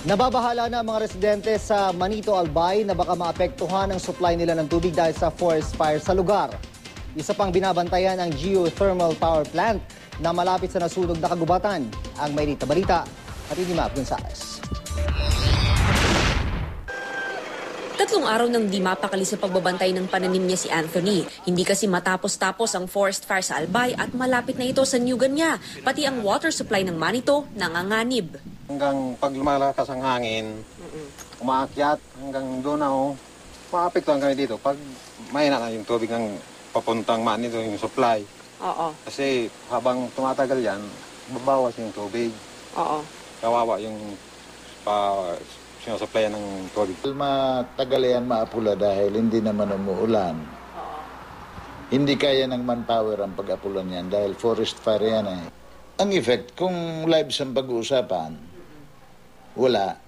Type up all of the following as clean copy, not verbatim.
Nababahala na ang mga residente sa Manito, Albay na baka maapektuhan ang supply nila ng tubig dahil sa forest fire sa lugar. Isa pang binabantayan ang geothermal power plant na malapit sa nasunog na kagubatan. Ang Maynita Balita at ni Mav Gonzales. 3 araw nang di mapakali sa pagbabantay ng pananim niya si Anthony. Hindi kasi matapos-tapos ang forest fire sa Albay at malapit na ito sa nyugan niya. Pati ang water supply ng Manito nanganganib. Hanggang pag lumalakas ang hangin, umaakyat hanggang doon ako, maapektuhan kami dito. Pag mahina na yung tubig ng papuntang Manito, yung supply. Oo. Kasi habang tumatagal yan, babawas yung tubig. Oo. Kawawa yung sinusupplyan ng tubig. Matagal yan maapula dahil hindi naman umuulan. Hindi kaya ng manpower ang pag-apulan yan dahil forest fire yan eh. Ang effect, kung lives ang pag-uusapan, wala.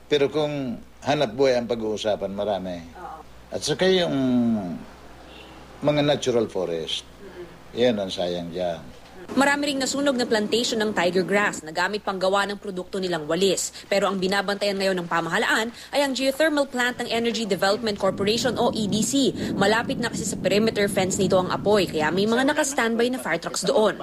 Pero kung hanap buhay ang pag-uusapan, marami. At saka yung mga natural forest, yan ang sayang dyan. Marami ring nasunog na plantation ng tiger grass na gamit panggawa ng produkto nilang walis. Pero ang binabantayan ngayon ng pamahalaan ay ang geothermal plant ng Energy Development Corporation o EDC. Malapit na kasi sa perimeter fence nito ang apoy, kaya may mga naka-standby na fire trucks doon.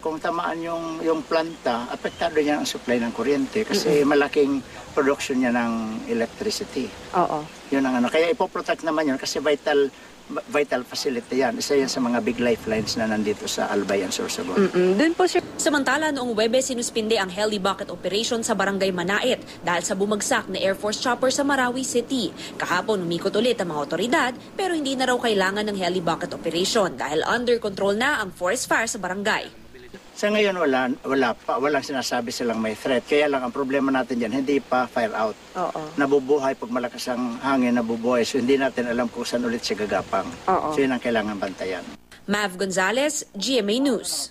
Kung tamaan yung planta, apektado niya ang supply ng kuryente kasi malaking production niya ng electricity. Oo. Yun ang ano. Kaya ipoprotect naman yun kasi vital facility yan. Isa yan sa mga big lifelines na nandito sa Albay and Sorsogon. Doon po, sir. Samantala, noong Webes, sinuspinde ang heli bucket operation sa Barangay Manait dahil sa bumagsak na Air Force chopper sa Marawi City. Kahapon, umikot ulit ang mga otoridad pero hindi na raw kailangan ng heli bucket operation dahil under control na ang forest fire sa barangay. Sa ngayon walang sinasabi silang may threat. Kaya lang ang problema natin dyan, hindi pa fire out. Oo. Nabubuhay pag malakas ang hangin, nabubuhay. So hindi natin alam kung saan ulit siya gagapang. So yun ang kailangan bantayan. Mav Gonzales, GMA News.